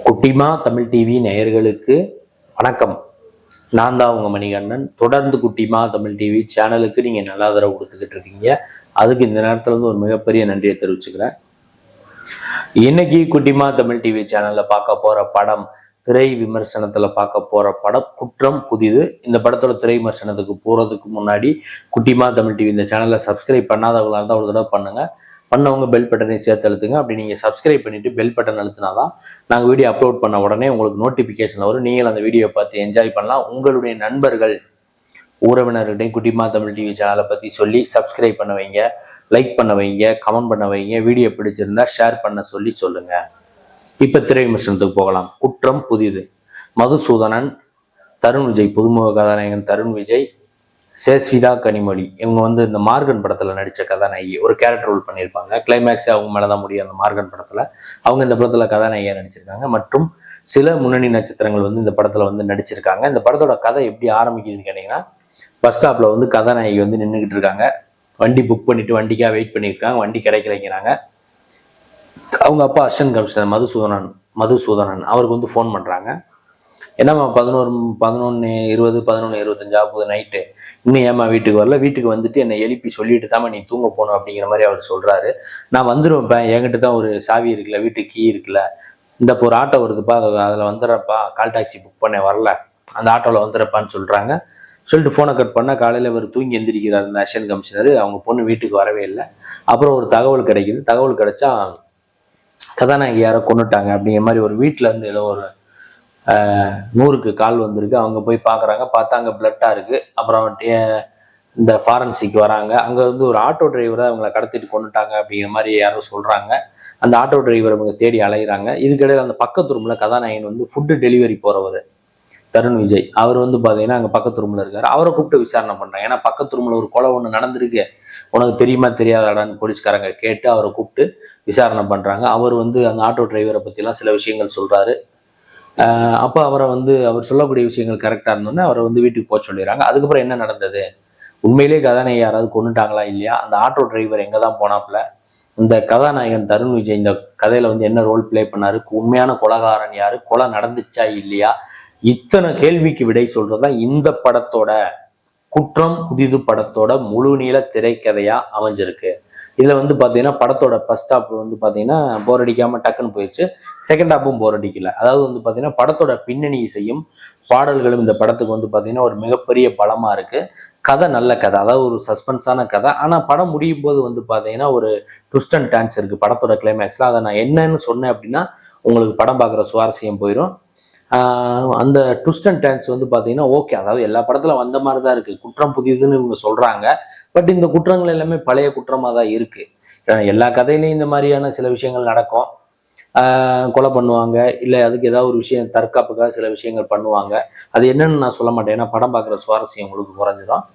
குட்டிமா தமிழ் டிவி நேயர்களுக்கு வணக்கம். நான் தான் உங்க மணிகண்டன். தொடர்ந்து குட்டிமா தமிழ் டிவி சேனலுக்கு நீங்க நல்ல ஆதரவு கொடுத்துக்கிட்டு இருக்கீங்க. அதுக்கு இந்த நேரத்துல இருந்து ஒரு மிகப்பெரிய நன்றியை தெரிவிச்சுக்கிறேன். இன்னைக்கு குட்டிமா தமிழ் டிவி சேனல்ல பார்க்க போற படம், திரை விமர்சனத்துல பார்க்க போற படம் குற்றம் புதிது. இந்த படத்தோட திரை விமர்சனத்துக்கு போறதுக்கு முன்னாடி குட்டிமா தமிழ் டிவி இந்த சேனலை சப்ஸ்கிரைப் பண்ணாதவங்களா இருந்தால் ஒரு தடவை பண்ணுங்க. பண்ணவங்க பெல் பட்டனை சேர்த்து அழுத்துங்க. அப்படி நீங்கள் சப்ஸ்கிரைப் பண்ணிட்டு பெல் பட்டன் அழுத்தினாதான் நாங்கள் வீடியோ அப்லோட் பண்ண உடனே உங்களுக்கு நோட்டிஃபிகேஷன் வரும். நீங்கள் அந்த வீடியோ பார்த்து என்ஜாய் பண்ணலாம். உங்களுடைய நண்பர்கள் உறவினர்கிட்டையும் குட்டிமா தமிழ் டிவி சேனலை பற்றி சொல்லி சப்ஸ்கிரைப் பண்ண வைங்க, லைக் பண்ண வைங்க, கமெண்ட் பண்ண வைங்க. வீடியோ பிடிச்சிருந்தா ஷேர் பண்ண சொல்லுங்க. இப்போ திரை விமர்சனத்துக்கு போகலாம். குற்றம் புதிது. மதுசூதனன், தருண் விஜய், புதுமுக கதாநாயகன் தருண் விஜய், சேஸ்விதா கனிமொழி, இவங்க இந்த மார்கன் படத்துல நடிச்ச கதாநாயகி. ஒரு கேரக்டர் ரோல் பண்ணியிருப்பாங்க. கிளைமேக்ஸ் அவங்க மேலதான் முடியும். அந்த மார்கன் படத்துல அவங்க இந்த படத்துல கதாநாயகியா நடிச்சிருக்காங்க. மற்றும் சில முன்னணி நட்சத்திரங்கள் இந்த படத்துல நடிச்சிருக்காங்க. இந்த படத்தோட கதை எப்படி ஆரம்பிக்குதுன்னு கேட்டீங்கன்னா, பஸ் ஸ்டாப்ல கதாநாயகி நின்றுகிட்டு இருக்காங்க. வண்டி புக் பண்ணிட்டு வண்டிக்காக வெயிட் பண்ணியிருக்காங்க. வண்டி கிடைக்கலைங்கிறாங்க. அவங்க அப்பா அசிஸ்டன்ட் கமிஷனர் மதுசூதனன் அவருக்கு ஃபோன் பண்றாங்க. என்னம்மா 11:20 ஆகுது நைட்டு, இன்னும் ஏமா வீட்டுக்கு வரல? வீட்டுக்கு வந்துட்டு என்னை எழுப்பி சொல்லிட்டு தாம்மா நீ தூங்க போகணும் அப்படிங்கிற மாதிரி அவர் சொல்றாரு. நான் வந்துடுவேன்ப்பா, என்கிட்ட தான் ஒரு சாவி இருக்குல்ல, வீட்டுக்கு கீ இருக்குல்ல, இந்த ஒரு ஆட்டோ வருதுப்பா, அதில் வந்துடுறப்பா, கால் டாக்ஸி புக் பண்ண வரல, அந்த ஆட்டோவில் வந்துடுறப்பான்னு சொல்றாங்க. சொல்லிட்டு ஃபோனை கட் பண்ணா காலையில் அவர் தூங்கி எந்திரிக்கிறார் இந்த அசிஸ்டன்ட் கமிஷனர். அவங்க பொண்ணு வீட்டுக்கு வரவே இல்லை. அப்புறம் ஒரு தகவல் கிடைக்குது. தகவல் கிடைச்சா கதாநாயகி யாரோ கொண்டுட்டாங்க அப்படிங்கிற மாதிரி ஒரு வீட்டில இருந்து ஏதோ ஒரு 100க்கு கால் வந்திருக்கு. அவங்க போய் பார்க்குறாங்க. பார்த்தா அங்கே பிளட்டாக இருக்குது. அப்புறம் இந்த ஃபாரன்சிக் வராங்க. அங்கே ஒரு ஆட்டோ டிரைவரை அவங்கள கடத்திட்டு கொண்டுட்டாங்க அப்படிங்கிற மாதிரி யாரோ சொல்கிறாங்க. அந்த ஆட்டோ டிரைவர் அவங்க தேடி அலைகிறாங்க. இதுக்கிடையில் அந்த பக்கத்து ரூமில் கதாநாயகன் ஃபுட்டு டெலிவரி போகிறவர் தருண் விஜய், அவர் பார்த்தீங்கன்னா அங்கே பக்கத்து ரூமில் இருக்கார். அவரை கூப்பிட்டு விசாரணை பண்ணுறாங்க. ஏன்னா பக்கத்து ரூமில் ஒரு கொலை ஒன்று நடந்திருக்கு, உனக்கு தெரியுமா தெரியாதாடான்னு போலீஸ்காரங்க கேட்டு அவரை கூப்பிட்டு விசாரணை பண்ணுறாங்க. அவர் அந்த ஆட்டோ டிரைவரை பற்றிலாம் சில விஷயங்கள் சொல்கிறாரு. அப்போ அவரை அவர் சொல்லக்கூடிய விஷயங்கள் கரெக்டாக இருந்தோன்னே அவரை வீட்டுக்கு போக சொல்லிடுறாங்க. அதுக்கப்புறம் என்ன நடந்தது, உண்மையிலேயே கதாநாயகி யாராவது கொண்டுட்டாங்களா இல்லையா, அந்த ஆட்டோ டிரைவர் எங்கே தான் போனாப்புல, இந்த கதாநாயகன் தருண் விஜய் இந்த கதையில என்ன ரோல் பிளே பண்ணாரு, உண்மையான கொலைகாரன் யாரு, கொலை நடந்துச்சா இல்லையா, இத்தனை கேள்விக்கு விடை சொல்றதுதான் இந்த படத்தோட குற்றம் புதிது படத்தோட முழு நீள திரைக்கதையா அமைஞ்சிருக்கு. இதுல பாத்தீங்கன்னா படத்தோட ஃபர்ஸ்ட் ஹாப் பாத்தீங்கன்னா போர் அடிக்காம டக்குன்னு போயிடுச்சு. செகண்ட் ஹாப்பும் போர் அடிக்கல. அதாவது பாத்தீங்கன்னா படத்தோட பின்னணி இசையும் பாடல்களும் இந்த படத்துக்கு பாத்தீங்கன்னா ஒரு மிகப்பெரிய பலமா இருக்கு. கதை நல்ல கதை, அதாவது ஒரு சஸ்பென்ஸான கதை. ஆனா படம் முடியும் போது பாத்தீங்கன்னா ஒரு ட்விஸ்ட் அண்ட் டர்ன்ஸ் இருக்கு படத்தோட கிளைமேக்ஸ்ல. அதை நான் என்னன்னு சொன்னேன் அப்படின்னா உங்களுக்கு படம் பார்க்குற சுவாரஸ்யம் போயிடும். அந்த ட்விஸ்ட் அண்ட் டர்ன்ஸ் பாத்தீங்கன்னா ஓகே, அதாவது எல்லா படத்துல வந்த மாதிரி தான் இருக்கு. குற்றம் புதியதுன்னு இவங்க சொல்றாங்க. பட் இந்த குற்றங்கள் எல்லாமே பழைய குற்றமா தான் இருக்கு. எல்லா கதையிலையும் இந்த மாதிரியான சில விஷயங்கள் நடக்கும். கொலை பண்ணுவாங்க, இல்லை அதுக்கு ஏதாவது ஒரு விஷயம் தற்காப்புக்காக சில விஷயங்கள் பண்ணுவாங்க. அது என்னன்னு நான் சொல்ல மாட்டேன், ஏன்னா படம் பார்க்குற சுவாரஸ்யம் உங்களுக்கு குறைஞ்சிடும்.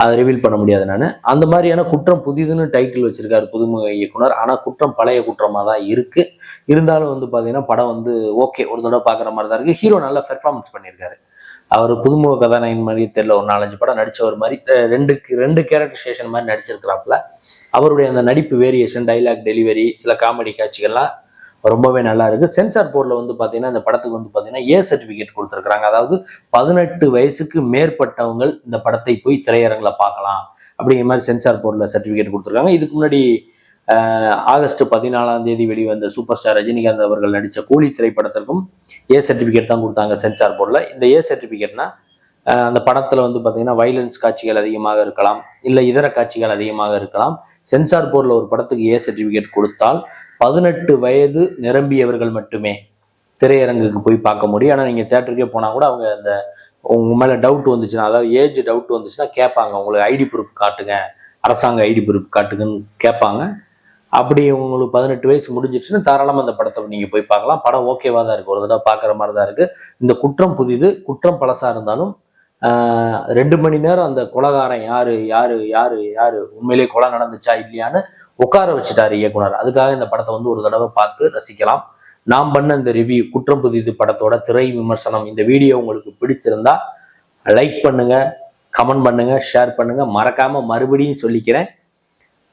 அதை ரிவீல் பண்ண முடியாது. நான் அந்த மாதிரியான குற்றம் புதிதுன்னு டைட்டில் வச்சிருக்காரு புதுமுக இயக்குனர். ஆனால் குற்றம் பழைய குற்றமாக தான் இருக்கு. இருந்தாலும் பார்த்தீங்கன்னா படம் ஓகே, ஒரு தடவை பார்க்குற மாதிரி தான் இருக்கு. ஹீரோ நல்லா பெர்ஃபார்மன்ஸ் பண்ணியிருக்காரு. அவர் புதுமுக கதாநாயகன் மாதிரி தெரியல, ஒரு 4-5 படம் நடிச்ச ஒரு மாதிரி ரெண்டு கேரக்டர் ஸ்டேஷன் மாதிரி நடிச்சிருக்கிறாப்புல. அவருடைய அந்த நடிப்பு வேரியேஷன், டைலாக் டெலிவரி, சில காமெடி காட்சிகள்லாம் ரொம்பவே நல்லா இருக்கு. சென்சார் போர்டில் பாத்தீங்கன்னா இந்த படத்துக்கு பாத்தீங்கன்னா ஏ சர்டிபிகேட் கொடுத்துருக்காங்க. அதாவது 18 வயசுக்கு மேற்பட்டவங்க இந்த படத்தை போய் திரையரங்குல பார்க்கலாம் அப்படிங்கிற மாதிரி சென்சார் போர்டில் சர்டிபிகேட் கொடுத்துருக்காங்க. இதுக்கு முன்னாடி ஆகஸ்ட் 14 வெளிவந்த சூப்பர் ஸ்டார் ரஜினிகாந்த் அவர்கள் நடித்த கூலி திரைப்படத்திற்கும் ஏ சர்டிபிகேட் தான் கொடுத்தாங்க சென்சார் போர்டில். இந்த ஏ சர்டிபிகேட்னா அந்த படத்துல பாத்தீங்கன்னா வைலன்ஸ் காட்சிகள் அதிகமாக இருக்கலாம், இல்லை இதர காட்சிகள் அதிகமாக இருக்கலாம். சென்சார் போர்டில் ஒரு படத்துக்கு ஏ சர்டிபிகேட் கொடுத்தால் 18 வயது நிரம்பியவர்கள் மட்டுமே திரையரங்குக்கு போய் பார்க்க முடியும். ஆனால் நீங்கள் தேட்டருக்கே போனால் கூட அவங்க அந்த உங்க மேலே டவுட் வந்துச்சுன்னா, அதாவது ஏஜ் டவுட் வந்துச்சுன்னா கேட்பாங்க, உங்களுக்கு ஐடி ப்ரூஃப் காட்டுங்க, அரசாங்க ஐடி ப்ரூஃப் காட்டுங்கன்னு கேட்பாங்க. அப்படி உங்களுக்கு 18 வயசு முடிஞ்சிச்சுன்னா தாராளமாக அந்த படத்தை நீங்கள் போய் பார்க்கலாம். படம் ஓகேவா தான் இருக்குது, ஒரு தடவை பார்க்குற மாதிரி தான் இருக்குது. இந்த குற்றம் புதிது, குற்றம் பழசாக இருந்தாலும் 2 மணி நேரம் அந்த கொலைகாரன் யாரு யாரு யாரு யாரு உண்மையிலேயே கொலை நடந்துச்சா இல்லையான்னு உட்கார வச்சுட்டாரு இயக்குனர். அதுக்காக இந்த படத்தை ஒரு தடவை பார்த்து ரசிக்கலாம். நாம் பண்ண இந்த ரிவ்யூ குற்றம் புதிது படத்தோட திரை விமர்சனம், இந்த வீடியோ உங்களுக்கு பிடிச்சிருந்தா லைக் பண்ணுங்க, கமெண்ட் பண்ணுங்க, ஷேர் பண்ணுங்க. மறக்காம மறுபடியும் சொல்லிக்கிறேன்,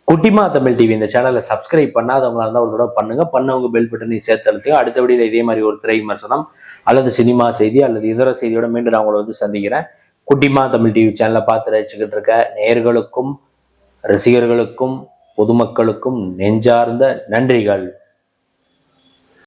குட்டிமா தமிழ் டிவி இந்த சேனலை சப்ஸ்கிரைப் பண்ணாதவங்களா இருந்தால் ஒரு தடவை பண்ணவங்க பெல் பட்டனை சேர்த்து அழுத்துங்க. அடுத்த வீடியோல இதே மாதிரி ஒரு திரை விமர்சனம் அல்லது சினிமா செய்தி அல்லது இதர செய்தியோட மீண்டும் நான் உங்களை சந்திக்கிறேன். குட்டிமா தமிழ் டிவி சேனலை பார்த்து ரசிச்சுக்கிட்டு இருக்க நேயர்களுக்கும் ரசிகர்களுக்கும் பொதுமக்களுக்கும் நெஞ்சார்ந்த நன்றிகள்.